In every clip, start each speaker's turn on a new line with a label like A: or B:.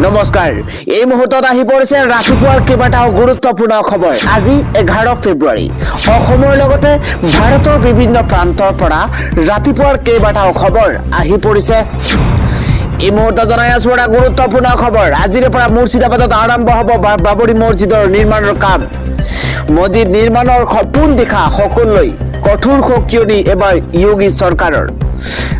A: নমস্কাৰ এই মুহূৰ্তত আহি পৰিছে ৰাতিপুৱাৰ কেইবাটাও গুৰুত্বপূৰ্ণ খবৰ আজি 11 ফেব্ৰুৱাৰী অসমৰ লগতে ভাৰতৰ বিভিন্ন প্ৰান্তৰ পৰা ৰাতিপুৱাৰ কেইবাটাও খবৰ আহি পৰিছে এই মুহূৰ্তত জনাই আছো এটা গুৰুত্বপূৰ্ণ খবৰ আজিৰ পৰা মুৰ্ছিদাবাদত আৰম্ভ হ'ব বাবৰি মছজিদৰ নিৰ্মাণৰ কাম মছজিদ নিৰ্মাণৰ সপোন দেখা সকলোলৈ কঠোৰ সকিয়নি এবাৰ যোগী চৰকাৰৰ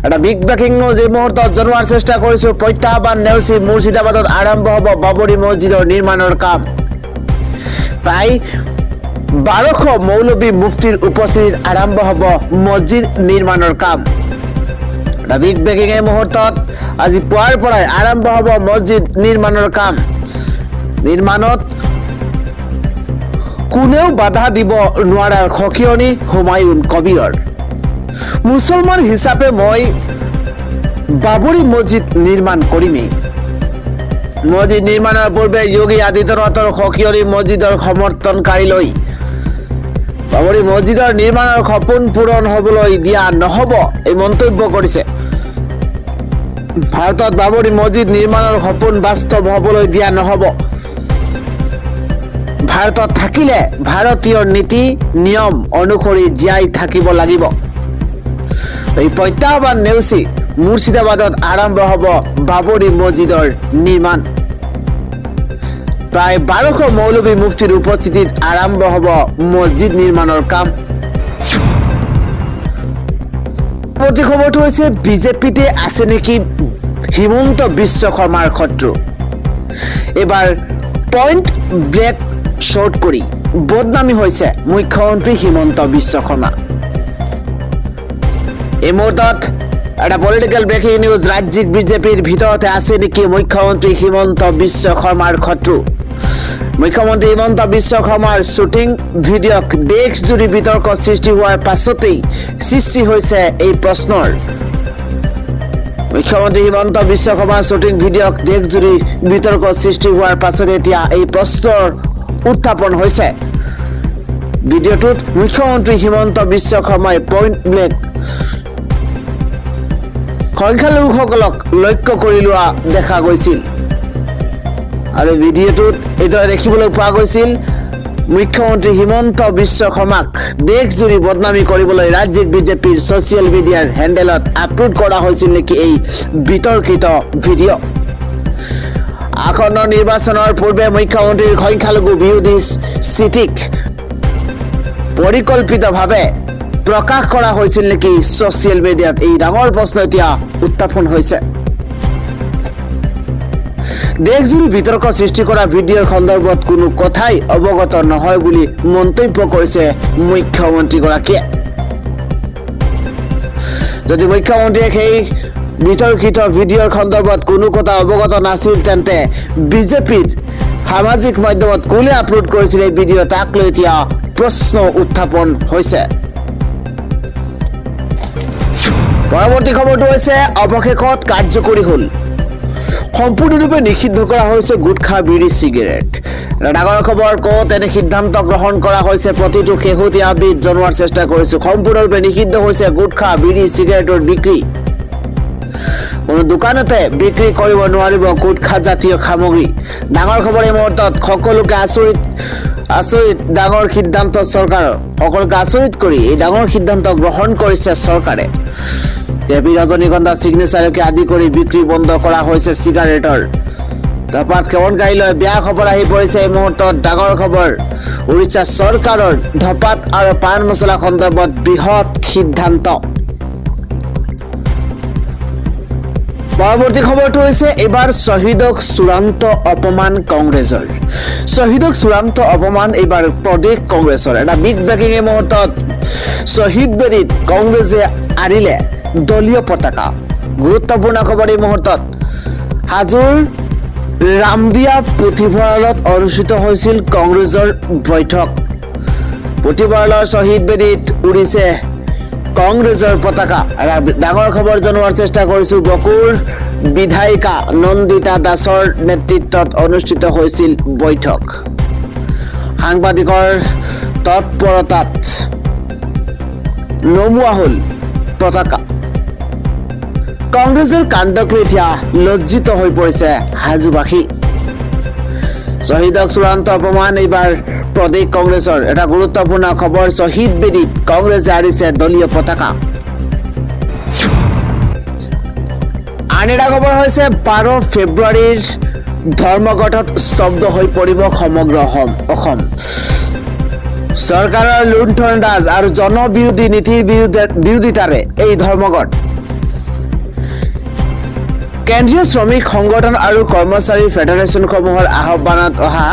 A: এটা বিগ ব্ৰেকিং নিউজ এই মুহূৰ্তত জনোৱাৰ চেষ্টা কৰিছো প্ৰত্যাহ্বান নেওচি মুৰ্ছিদাবাদত আৰম্ভ হ'ব বাবৰি মছজিদৰ নিৰ্মাণৰ কাম প্ৰায় 1200 মৌলবী মুফতিৰ উপস্থিতিত আৰম্ভ হ'ব মছজিদ নিৰ্মাণৰ কাম এটা বিগ ব্ৰেকিং এই মুহূৰ্তত আজি পুৱাৰ পৰাই আৰম্ভ হ'ব মছজিদ নিৰ্মাণৰ কাম নিৰ্মাণত কোনেও বাধা দিব নোৱাৰাৰ সকিয়নি হুমায়ুন কবিৰৰ মুছলমান হিচাপে মই বাবৰি মছজিদ নিৰ্মাণ কৰিমেই মছজিদ নিৰ্মাণৰ পূৰ্বে যোগী আদিত্যনাথৰ সকিয়নি মছজিদৰ সমৰ্থনকাৰীলৈ বাবৰি মছজিদৰ নিৰ্মাণৰ সপোন পূৰণ হ'বলৈ দিয়া নহ'ব এই মন্তব্য কৰিছে ভাৰতত বাবৰি মছজিদ নিৰ্মাণৰ সপোন বাস্তৱ হ'বলৈ দিয়া নহ'ব ভাৰতত থাকিলে ভাৰতীয় নীতি নিয়ম অনুসৰি জীয়াই থাকিব লাগিব এই প্ৰত্যাহ্বান নেওচি মুৰ্ছিদাবাদত আৰম্ভ হ'ব বাবৰি মছজিদৰ নিৰ্মাণ প্ৰায় 1200 মৌলবী মুফতিৰ উপস্থিতিত আৰম্ভ হ'ব মছজিদ নিৰ্মাণৰ কাম পৰৱৰ্তী খবৰটো হৈছে বিজেপিতে আছে নেকি হিমন্ত বিশ্ব শৰ্মাৰ শত্ৰু এবাৰ পইণ্ট ব্লেক শ্বট কৰি বদনামী হৈছে মুখ্যমন্ত্ৰী হিমন্ত বিশ্ব শৰ্মা এই মুহূৰ্তত এটা পলিটিক্যাল ব্ৰেকিং নিউজ ৰাজ্যিক বিজেপিৰ ভিতৰতে আছে নেকি মুখ্যমন্ত্ৰী হিমন্ত বিশ্ব শৰ্মাৰ শত্ৰু মুখ্যমন্ত্ৰী হিমন্ত বিশ্ব শৰ্মাৰ শ্বুটিং ভিডিঅ'ক দেশজুৰি বিতৰ্ক সৃষ্টি হোৱাৰ পাছতেই সৃষ্টি হৈছে এই প্ৰশ্নৰ মুখ্যমন্ত্ৰী হিমন্ত বিশ্ব শৰ্মাৰ শ্বুটিং ভিডিঅ'ক দেশজুৰি বিতৰ্ক সৃষ্টি হোৱাৰ পাছতে এতিয়া এই প্ৰশ্নৰ উত্থাপন হৈছে ভিডিঅ'টোত মুখ্যমন্ত্ৰী হিমন্ত বিশ্ব শৰ্মাই পইণ্ট ব্লেক সংখ্যালঘুসকলক লক্ষ্য কৰি লোৱা দেখা গৈছিল আৰু ভিডিঅ'টোত এইদৰে দেখিবলৈ পোৱা গৈছিল মুখ্যমন্ত্ৰী হিমন্ত বিশ্ব শৰ্মাক দেশজুৰি বদনামী কৰিবলৈ ৰাজ্যিক বিজেপিৰ ছ'চিয়েল মিডিয়াৰ হেণ্ডেলত আপলোড কৰা হৈছিল নেকি এই বিতৰ্কিত ভিডিঅ' আসন্ন নিৰ্বাচনৰ পূৰ্বে মুখ্যমন্ত্ৰীৰ সংখ্যালঘু বিৰোধী স্থিতিক পৰিকল্পিতভাৱে প্ৰকাশ কৰা হৈছিল নেকি ছ'চিয়েল মিডিয়াত এই ডাঙৰ প্ৰশ্ন এতিয়া উত্থাপন হৈছে দেশজুৰি বিতৰ্ক সৃষ্টি কৰা ভিডিঅ'ৰ সন্দৰ্ভত কোনো কথাই অৱগত নহয় বুলি মন্তব্য কৰিছে মুখ্যমন্ত্ৰীগৰাকীয়ে যদি মুখ্যমন্ত্ৰীয়ে সেই বিতৰ্কিত ভিডিঅ'ৰ সন্দৰ্ভত কোনো কথা অৱগত নাছিল তেন্তে বিজেপিৰ সামাজিক মাধ্যমত কোনে আপলোড কৰিছিল এই ভিডিঅ' তাক লৈ এতিয়া প্ৰশ্ন উত্থাপন হৈছে পৰৱৰ্তী খবৰটো হৈছে অৱশেষত কাৰ্যকৰী হ'ল সম্পূৰ্ণৰূপে নিষিদ্ধ কৰা হৈছে গুটখা বিড়ি চিগাৰেট ডাঙৰ খবৰ ক'ত এনে সিদ্ধান্ত গ্ৰহণ কৰা হৈছে প্ৰতিটো শেহতীয়া আপডেট জনোৱাৰ চেষ্টা কৰিছো সম্পূৰ্ণৰূপে নিষিদ্ধ হৈছে গুটখা বিড়ি চিগাৰেটৰ বিক্ৰী কোনো দোকানতে বিক্ৰী কৰিব নোৱাৰিব গুটখা জাতীয় সামগ্ৰী ডাঙৰ খবৰ এই মুহূৰ্তত সকলোকে আচৰিত ডাঙৰ সিদ্ধান্ত চৰকাৰৰ সকলোকে আচৰিত কৰি এই ডাঙৰ সিদ্ধান্ত গ্ৰহণ কৰিছে চৰকাৰে দেৱী ৰজনীগন্ধা চিগনেচাৰকে আদি কৰি বিক্ৰী বন্ধ কৰা হৈছে চিগাৰেটৰ ধপাত সেৱনকাৰীলৈ বেয়া খবৰ আহি পৰিছে এই মুহূৰ্তত ডাঙৰ খবৰ উৰিষ্যা চৰকাৰৰ ধপাত আৰু পান মছলা সন্দৰ্ভত বৃহৎ সিদ্ধান্ত পৰৱৰ্তী খবৰটো হৈছে এবাৰ শ্বহীদক চূড়ান্ত অপমান কংগ্ৰেছৰ শ্বহীদক চূড়ান্ত অপমান এইবাৰ প্ৰদেশ কংগ্ৰেছৰ এটা বিগ ব্ৰেকিং এই মুহূৰ্তত শ্বহীদ বেদীত কংগ্ৰেছে আঁৰিলে দলীয় পতাকা গুৰুত্বপূৰ্ণ খবৰ এই মুহূৰ্তত হাজোৰ ৰামদিয়া পুথিভঁৰালত অনুষ্ঠিত হৈছিল কংগ্ৰেছৰ বৈঠক পুথিভঁৰালৰ শ্বহীদ বেদীত উৰিছে কংগ্ৰেছৰ পতাকা ডাঙৰ খবৰ জনোৱাৰ চেষ্টা কৰিছো বকুৰ বিধায়িকা নন্দিতা দাসৰ নেতৃত্বত অনুষ্ঠিত হৈছিল বৈঠক সাংবাদিকৰ তৎপৰতাত নমোৱা হ'ল পতাকা কংগ্ৰেছৰ কাণ্ডক লৈ এতিয়া লজ্জিত হৈ পৰিছে হাজোবাসী শ্বহীদক চূড়ান্ত অপমান এইবাৰ প্ৰদেশ কংগ্ৰেছৰ এটা গুৰুত্বপূৰ্ণ খবৰ শ্বহীদ বেদীত কংগ্ৰেছে আৰিছে দলীয় পতাকা আন এটা খবৰ হৈছে 12 ফেব্ৰুৱাৰীৰ ধৰ্মঘটত স্তব্ধ হৈ পৰিব সমগ্ৰ অসম চৰকাৰৰ লুণ্ঠনৰাজ আৰু জনবিৰোধী নীতিৰ বিৰোধিতাৰে এই ধৰ্মঘট কেন্দ্ৰীয় শ্ৰমিক সংগঠন আৰু কৰ্মচাৰী ফেডাৰেশ্যনসমূহৰ আহ্বানত অহা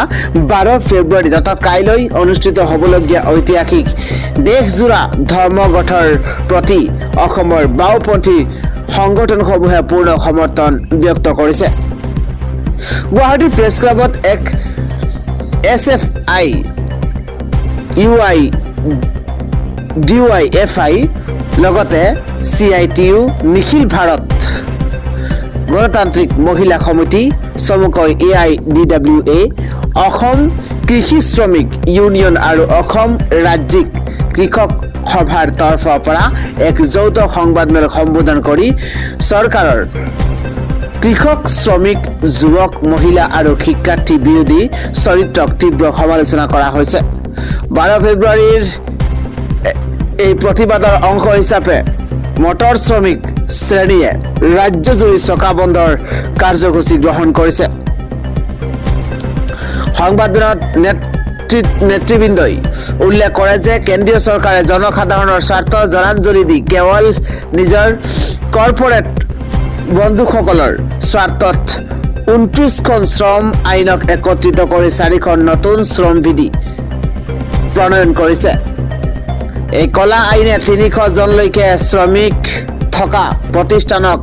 A: 12 ফেব্ৰুৱাৰী অৰ্থাৎ কাইলৈ অনুষ্ঠিত হ'বলগীয়া ঐতিহাসিক দেশজোৰা ধৰ্মঘটৰ প্ৰতি অসমৰ বাওঁপন্থী সংগঠনসমূহে পূৰ্ণ সমৰ্থন ব্যক্ত কৰিছে গুৱাহাটী প্ৰেছ ক্লাবত এক SFI UI DYFI লগতে CITU নিখিল ভাৰত গণতান্ত্ৰিক মহিলা সমিতি চমুকৈ AIDWA অসম কৃষি শ্ৰমিক ইউনিয়ন আৰু অসম ৰাজ্যিক কৃষক সভাৰ তৰফৰ পৰা এক যৌথ সংবাদমেলক সম্বোধন কৰি চৰকাৰৰ কৃষক শ্ৰমিক যুৱক মহিলা আৰু শিক্ষাৰ্থী বিৰোধী চৰিত্ৰক তীব্ৰ সমালোচনা কৰা হৈছে 12 ফেব্ৰুৱাৰীৰ এই প্ৰতিবাদৰ অংশ হিচাপে মটৰ শ্ৰমিক শ্ৰেণীয়ে ৰাজ্যজুৰি চকা বন্ধৰ কাৰ্যসূচী গ্ৰহণ কৰিছে সংবাদমেলত নেতৃবৃন্দই উল্লেখ কৰে যে কেন্দ্ৰীয় চৰকাৰে জনসাধাৰণৰ স্বাৰ্থ জনাঞ্জলি দি কেৱল নিজৰ কৰ্পৰেট বন্ধুসকলৰ স্বাৰ্থত 29খন শ্ৰম আইনক একত্ৰিত কৰি 4খন নতুন শ্ৰম বিধি প্ৰণয়ন কৰিছে এই কলা আইনে 300 জনলৈকে শ্ৰমিক থকা প্ৰতিষ্ঠানক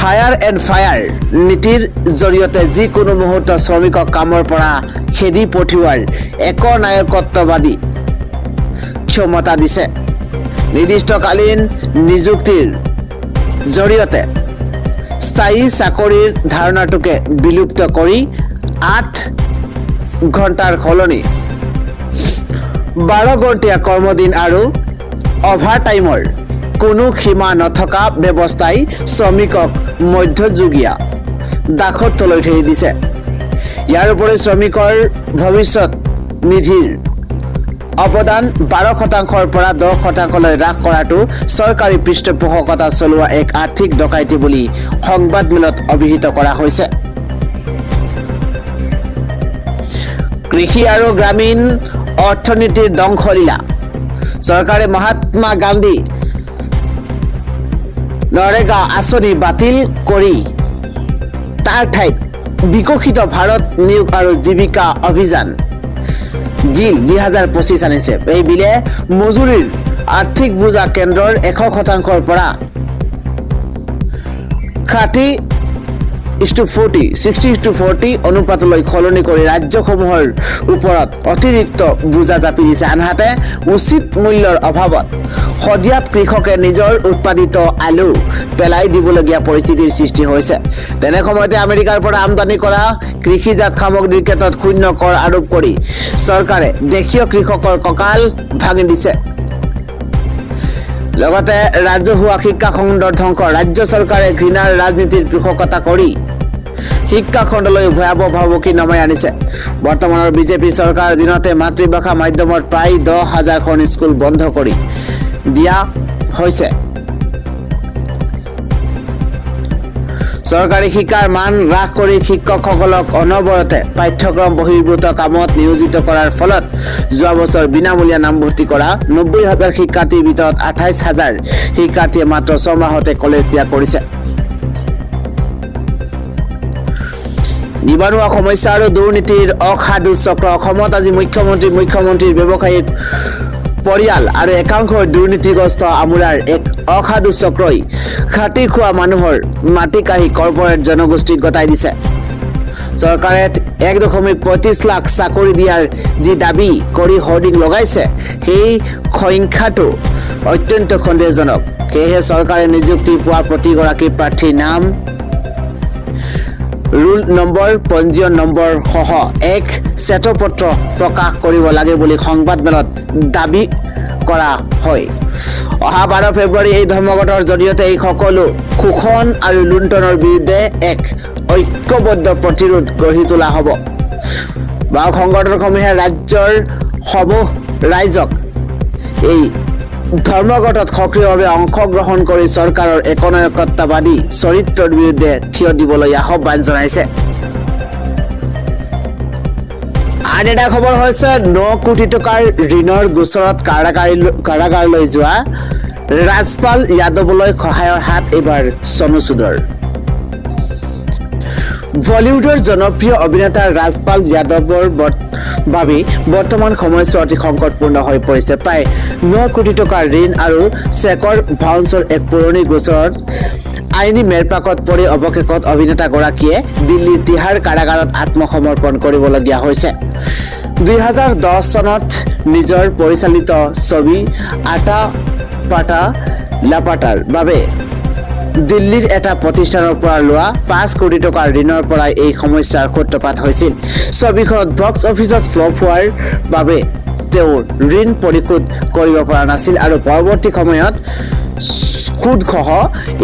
A: হায়াৰ এণ্ড ফায়াৰ নীতিৰ জৰিয়তে যিকোনো মুহূৰ্তত শ্ৰমিকক কামৰ পৰা খেদি পঠিওৱাৰ একনায়কত্ববাদী ক্ষমতা দিছে নিৰ্দিষ্টকালীন নিযুক্তিৰ জৰিয়তে স্থায়ী চাকৰিৰ ধাৰণাটোকে বিলুপ্ত কৰি 8 ঘণ্টাৰ সলনি 12 ঘণ্টীয়া কৰ্মদিন আৰু অভাৰটাইমৰ কোনো সীমা নথকা ব্যৱস্থাই শ্ৰমিকক মধ্যযুগীয় দাসত তলৈ ঠেলি দিছে ইয়াৰ উপৰি শ্ৰমিকৰ ভৱিষ্যত নিধিৰ অৱদান 12% পৰা 10%লৈ হ্ৰাস কৰাটো চৰকাৰী পৃষ্ঠপোষকতা চলোৱা এক আৰ্থিক ডকাইতি বুলি সংবাদমেলত অভিহিত কৰা হৈছে কৃষি আৰু গ্ৰামীণ অৰ্থনীতিৰ ধ্বংসলীলা চৰকাৰে মহাত্মা গান্ধী নৰেগা আঁচনি বাতিল কৰি তাৰ ঠাইত বিকশিত ভাৰত নিয়োগ আৰু জীৱিকা অভিযান বিল 2025 আনিছে এই বিলে মজুৰিৰ আৰ্থিক বোজা কেন্দ্ৰৰ 100%ৰ পৰা 60:40 অনুপাতলৈ সলনি কৰি ৰাজ্যসমূহৰ ওপৰত অতিৰিক্ত বোজা জাপি দিছে আনহাতে উচিত মূল্যৰ অভাৱত সদিয়াত কৃষকে নিজৰ উৎপাদিত আলু পেলাই দিবলগীয়া পৰিস্থিতিৰ সৃষ্টি হৈছে তেনে সময়তে আমেৰিকাৰ পৰা আমদানি কৰা কৃষিজাত সামগ্ৰীৰ ক্ষেত্ৰত শূন্য কৰ আৰোপ কৰি চৰকাৰে দেশীয় কৃষকৰ কঁকাল ভাঙি দিছে লগতে ৰাজহুৱা শিক্ষা খণ্ডৰ ধ্বংস ৰাজ্য চৰকাৰে ঘৃণাৰ ৰাজনীতিৰ পোষকতা কৰি শিক্ষা খণ্ডলৈ ভয়াৱহ ভাবুকি নমাই আনিছে বৰ্তমানৰ বিজেপি চৰকাৰৰ দিনতে মাতৃভাষা মাধ্যমত প্ৰায় 10,000খন স্কুল বন্ধ কৰি দিয়া হৈছে চৰকাৰী শিক্ষাৰ মান হ্ৰাস কৰি শিক্ষকসকলক অনবৰতে পাঠ্যক্ৰম বহিৰ্ভূত কামত নিয়োজিত কৰাৰ ফলত যোৱা বছৰ বিনামূলীয়া নামভৰ্তি কৰা 90,000 শিক্ষাৰ্থীৰ ভিতৰত 28,000 শিক্ষাৰ্থীয়ে মাত্ৰ 6 মাহতে কলেজ ত্যাগ কৰিছে নিবনুৱা সমস্যা আৰু দুৰ্নীতিৰ অসাধু চক্ৰ অসমত আজি মুখ্যমন্ত্ৰীৰ ব্যৱসায়িক পৰিয়াল আৰু একাংশৰ দুৰ্নীতিগ্ৰস্ত আমোলাৰ এক অসাধু চক্ৰই খাটি খোৱা মানুহৰ মাটি কাঢ়ি কৰ্পৰেট জনগোষ্ঠীক গতাই দিছে চৰকাৰে 1.35 লাখ চাকৰি দিয়াৰ যি দাবী কৰি হোৰ্ডিং লগাইছে সেই সংখ্যাটো অত্যন্ত সন্দেহজনক সেয়েহে চৰকাৰে নিযুক্তি পোৱা প্ৰতিগৰাকী প্ৰাৰ্থীৰ নাম ৰুল নম্বৰ পঞ্জীয়ন নম্বৰ সহ এক শ্বেতপত্ৰ প্ৰকাশ কৰিব লাগে বুলি সংবাদমেলত দাবী কৰা হয়। অহা 12 ফেব্ৰুৱাৰী এই ধৰ্মঘটৰ জৰিয়তে এই সকলো শোষণ আৰু লুণ্ঠনৰ বিৰুদ্ধে এক ঐক্যবদ্ধ প্ৰতিৰোধ গঢ়ি তোলা হ'ব। বাও সংগঠনসমূহে ৰাইজক এই ধৰ্মঘটত সক্ৰিয়ভাৱে অংশগ্ৰহণ কৰি চৰকাৰৰ একনায়কত্ববাদী চৰিত্ৰৰ বিৰুদ্ধে থিয় দিবলৈ আহ্বান জনাইছে। আন এটা খবৰ হৈছে 9 কোটি টকাৰ ঋণৰ গোচৰত কাৰাগাৰলৈ যোৱা ৰাজপাল যাদৱলৈ সহায়ৰ হাত এইবাৰ চনু চুডৰ। বলিউডৰ জনপ্ৰিয় অভিনেতা ৰাজপাল যাদৱৰ বাবে বৰ্তমান সময়ছোৱা অতি সংকটপূৰ্ণ হৈ পৰিছে। প্ৰায় 9 কোটি টকাৰ ঋণ আৰু চেকৰ বাউন্সৰ এক পুৰণি গোচৰত আইনী মেৰপাকত পৰি অৱশেষত অভিনেতাগৰাকীয়ে দিল্লীৰ তিহাৰ কাৰাগাৰত আত্মসমৰ্পণ কৰিবলগীয়া হৈছে। 2010 চনত নিজৰ পৰিচালিত ছবি আটা পাটা লাপাটাৰ বাবে দিল্লীৰ এটা প্ৰতিষ্ঠানৰ পৰা লোৱা 5 কোটি টকাৰ ঋণৰ পৰাই এই সমস্যাৰ সূত্ৰপাত হৈছিল। ছবিখনত বক্স অফিচত ফ্লপ হোৱাৰ বাবে তেওঁ ঋণ পৰিশোধ কৰিব পৰা নাছিল আৰু পৰৱৰ্তী সময়ত সুদসহ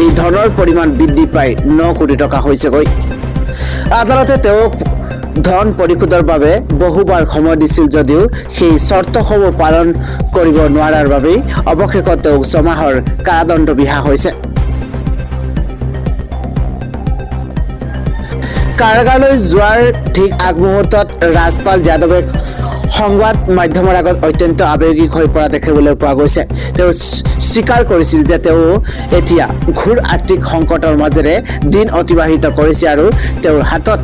A: এই ধনৰ পৰিমাণ বৃদ্ধি পাই 9 কোটি টকা হৈছেগৈ। আদালতে তেওঁক ধন পৰিশোধৰ বাবে বহুবাৰ সময় দিছিল যদিও সেই চৰ্তসমূহ পালন কৰিব নোৱাৰাৰ বাবেই অৱশেষত তেওঁক 6 মাহৰ কাৰাদণ্ড বিহা হৈছে। কাৰাগাৰলৈ যোৱাৰ ঠিক আগমুহূৰ্তত ৰাজপাল যাদৱে সংবাদ মাধ্যমৰ আগত অত্যন্ত আৱেগিক হৈ পৰা দেখিবলৈ পোৱা গৈছে। তেওঁ স্বীকাৰ কৰিছিল যে তেওঁ এতিয়া ঘোৰ আৰ্থিক সংকটৰ মাজেৰে দিন অতিবাহিত কৰিছে আৰু তেওঁৰ হাতত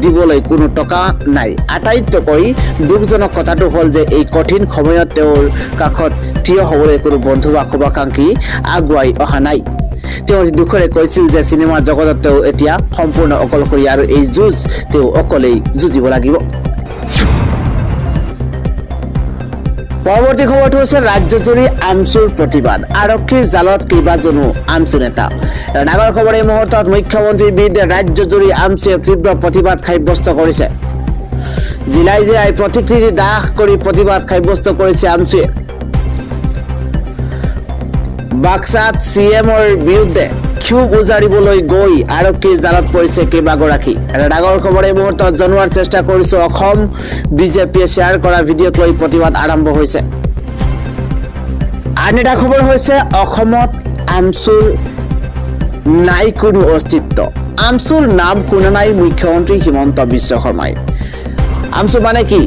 A: দিবলৈ কোনো টকা নাই। আটাইতকৈ দুখজনক কথাটো হ'ল যে এই কঠিন সময়ত তেওঁৰ কাষত থিয় হ'বলৈ কোনো বন্ধু বা শুভাকাংক্ষী আগুৱাই অহা নাই। তেওঁ দুখৰে কৈছিল যে চিনেমা জগতত তেওঁ এতিয়া সম্পূৰ্ণ অকলশৰীয়া আৰু এই যুঁজ তেওঁ অকলেই যুঁজিব লাগিব। পৰৱৰ্তী খবৰটো হৈছে ৰাজ্যজুৰি আমচুৰ প্ৰতিবাদ, আৰক্ষীৰ জালত কেইবাজনো আমচু নেতা। ডাঙৰ খবৰ এই মুহূৰ্তত মুখ্যমন্ত্ৰীৰ বিৰুদ্ধে ৰাজ্যজুৰি আমচুৱে তীব্ৰ প্ৰতিবাদ সাব্যস্ত কৰিছে। জিলাই জিলাই প্ৰতিকৃতি দাহ কৰি প্ৰতিবাদ সাব্যস্ত কৰিছে আমচুৱে। বাক্সাত CMৰ বিৰুদ্ধে ক্ষোভ উজাৰিবলৈ গৈ আৰক্ষীৰ জালত পৰিছে কেইবাগৰাকী। এটা ডাঙৰ খবৰ এই মুহূৰ্তত জনোৱাৰ চেষ্টা কৰিছো। অসম বিজেপিয়ে শ্বেয়াৰ কৰা ভিডিঅ'ক লৈ প্ৰতিবাদ আৰম্ভ হৈছে। আন এটা খবৰ হৈছে অসমত আমচুৰ নাই কোনো অস্তিত্ব। আমচুৰ নাম শুনা নাই মুখ্যমন্ত্ৰী হিমন্ত বিশ্ব শৰ্মাই। আমচু মানে কি?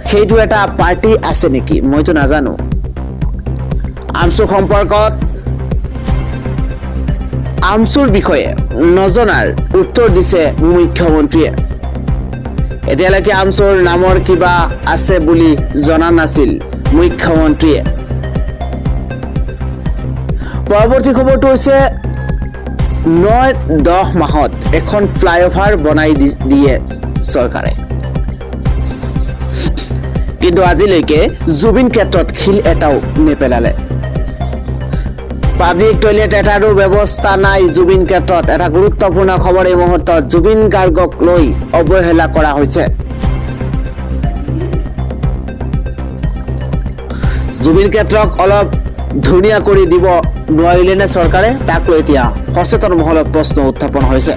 A: সেইটো এটা পাৰ্টি আছে নেকি? মইতো নাজানো। আমচু সম্পৰ্কত আমচুৰ বিষয়ে নজনাৰ উত্তৰ দিছে মুখ্যমন্ত্ৰীয়ে। এতিয়ালৈকে আমচুৰ নামৰ কিবা আছে বুলি জনা নাছিল মুখ্যমন্ত্ৰীয়ে। পৰৱৰ্তী খবৰটো হৈছে 9-10 মাহত এখন ফ্লাইঅভাৰ বনাই দিয়ে চৰকাৰে, কিন্তু আজিলৈকে জুবিন ক্ষেত্ৰত শিল এটাও নেপেলালে। পাব্লিক টয়লেট এটাৰো ব্যৱস্থা নাই জুবিন ক্ষেত্ৰত। এটা গুৰুত্বপূৰ্ণ খবৰ এই মুহূৰ্তত জুবিন গাৰ্গক লৈ অৱহেলা কৰা হৈছে। জুবিন ক্ষেত্ৰক অলপ ধুনীয়া কৰি দিব নোৱাৰিলে নে চৰকাৰে? তাক লৈ এতিয়া সচেতন মহলত প্ৰশ্ন উত্থাপন হৈছে।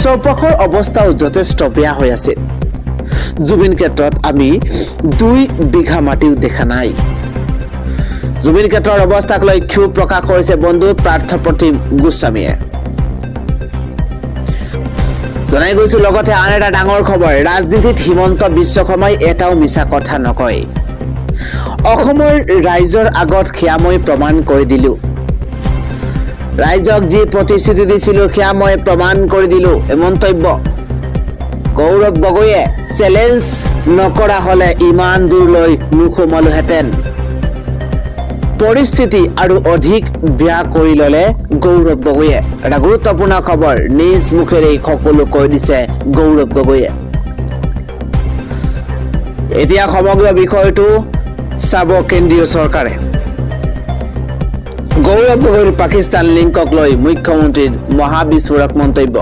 A: চৌপাশৰ অৱস্থাও যথেষ্ট বেয়া হৈ আছে। জুবিন ক্ষেত্ৰত আমি 2 বিঘা মাটিও দেখা নাই। জুবিন ক্ষেত্ৰৰ অৱস্থাক লৈ ক্ষোভ প্ৰকাশ কৰিছে বন্ধু পাৰ্থপ্ৰতিম গোস্বামীয়ে। জনাই গৈছো। লগতে আন এটা ডাঙৰ খবৰ, ৰাজনীতিত হিমন্ত বিশ্ব শৰ্মাই এটাও মিছা কথা নকয়। অসমৰ ৰাইজৰ আগত সেয়া মই প্ৰমাণ কৰি দিলো। ৰাইজক যি প্ৰতিশ্ৰুতি দিছিলো সেয়া মই প্ৰমাণ কৰি দিলো। এই মন্তব্য গৌৰৱ গগৈয়ে চেলেঞ্জ নকৰা হলে ইমান দূৰলৈ নোসোমালোহেঁতেন। পৰিস্থিতি আৰু অধিক বেয়া কৰি ললে গৌৰৱ গগৈয়ে। এটা গুৰুত্বপূৰ্ণ খবৰ নিজ মুখেৰে সকলো কৈ দিছে গৌৰৱ গগৈয়ে। এতিয়া সমগ্ৰ বিষয়টো চাব কেন্দ্ৰীয় চৰকাৰে। গৌৰৱ গগৈৰ পাকিস্তান লিংকক লৈ মুখ্যমন্ত্ৰীৰ মহাবিস্ফোৰক মন্তব্য।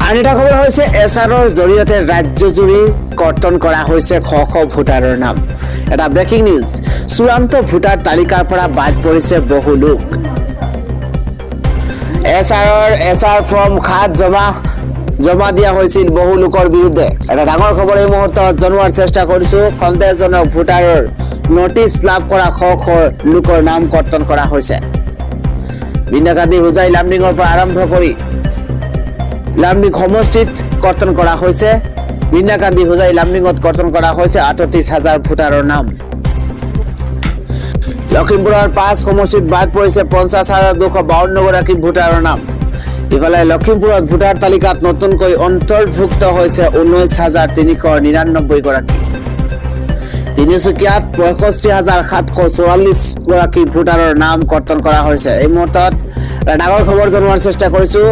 A: আন এটা খবৰ হৈছে এছআৰৰ জৰিয়তে ৰাজ্যজুৰি কৰ্তন কৰা হৈছে শ শ ভোটাৰৰ নাম। এটা ব্ৰেকিং নিউজ, চূড়ান্ত ভোটাৰ তালিকাৰ পৰা বাদ পৰিছে বহু লোক। এছআৰ ফৰ্ম 7 জমা দিয়া হৈছিল বহু লোকৰ বিৰুদ্ধে। এটা ডাঙৰ খবৰ এই মুহূৰ্তত জনোৱাৰ চেষ্টা কৰিছো। সন্দেহজনক ভোটাৰৰ নটিচ লাভ কৰা শ শ লোকৰ নাম কৰ্তন কৰা হৈছে। বিন্দাকান্দি হোজাই লামডিঙৰ পৰা আৰম্ভ কৰি লামডিং সমষ্টিত কৰ্তন কৰা হৈছে। বিন্দাকান্দি হোজাই লামডিঙত কৰ্তন কৰা হৈছে 38,000 ভোটাৰৰ নাম। লখিমপুৰৰ 5 সমষ্টিত বাদ পৰিছে 50,252 গৰাকী ভোটাৰৰ নাম। ইফালে লখিমপুৰত ভোটাৰ তালিকাত নতুনকৈ অন্তৰ্ভুক্ত হৈছে 19,399 গৰাকী। তিনিচুকীয়াত 65,744 গৰাকী ভোটাৰৰ নাম কৰ্তন কৰা হৈছে। এই মুহূৰ্তত ডাঙৰ খবৰ জনোৱাৰ চেষ্টা কৰিছো।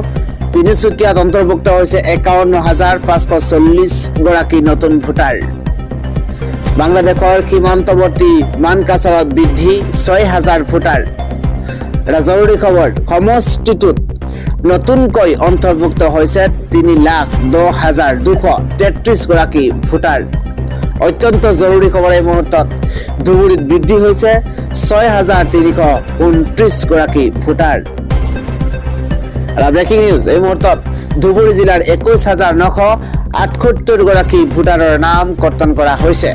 A: তিনিচুকীয়াত অন্তৰ্ভুক্ত হৈছে 51,540 গৰাকী নতুন ভোটাৰ। বাংলাদেশৰ সীমান্তৱৰ্তী মানকাছাৰত বৃদ্ধি 6,000 ভোটাৰ। এটা জৰুৰী খবৰ, সমষ্টিটোত নতুনকৈ অন্তৰ্ভুক্ত হৈছে 3,10,233 গৰাকী ভোটাৰ। অত্যন্ত জৰুৰী খবৰ এই মুহূৰ্তত, ধুবুৰীত বৃদ্ধি হৈছে 6,329 গৰাকী ভোটাৰ। ব্ৰেকিং নিউজ, এই মুহূৰ্তত ধুবুৰী জিলাৰ 21,978 গৰাকী ভোটাৰৰ নাম কৰ্তন কৰা হৈছে।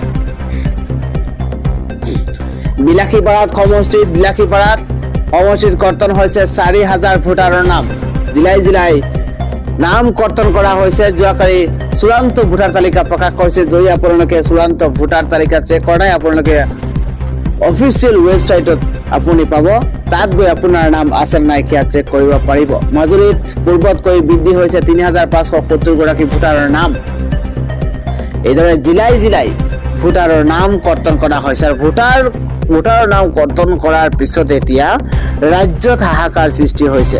A: বিলাসীপাৰাত সমষ্টিত কৰ্তন হৈছে 4,000 ভোটাৰৰ নাম। জিলাই নাম কৰ্তন কৰা হৈছে। যোৱাকালি চূড়ান্ত ভোটাৰ তালিকা প্ৰকাশ কৰিছে। যদি আপোনালোকে চূড়ান্ত ভোটাৰ তালিকা চেক কৰা নাই, আপোনালোকে অফিচিয়েল ৱেবছাইটত আপুনি পাব। তাত গৈ আপোনাৰ নাম আছে নাই কিয়া চেক কৰিব পাৰিব। মাজুলীত পূৰ্বতকৈ বৃদ্ধি হৈছে 3,570 গৰাকী ভোটাৰৰ নাম। এইদৰে জিলাই ভোটাৰৰ নাম কৰ্তন কৰা হৈছে। আৰু ভোটাৰৰ নাম কৰ্তন কৰাৰ পিছত এতিয়া ৰাজ্যত হাহাকাৰ সৃষ্টি হৈছে।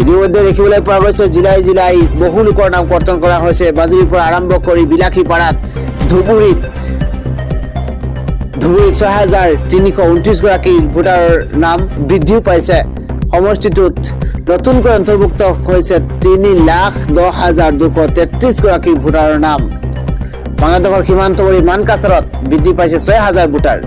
A: ইতিমধ্যে দেখিবলৈ পোৱা গৈছে জিলাই বহু লোকৰ নাম কৰ্তন কৰা হৈছে। মাজুলীৰ পৰা আৰম্ভ কৰি বিলাসীপাৰাত, ধুবুৰীত 6,329 গৰাকী ভোটাৰৰ নাম বৃদ্ধিও পাইছে। সমষ্টিটোত নতুনকৈ অন্তৰ্ভুক্ত হৈছে 3,10,233 গৰাকী ভোটাৰৰ নাম। বাংলাদেশৰ সীমান্তৱৰ্তী মানকাছাৰত বৃদ্ধি পাইছে 6,000 ভোটাৰ।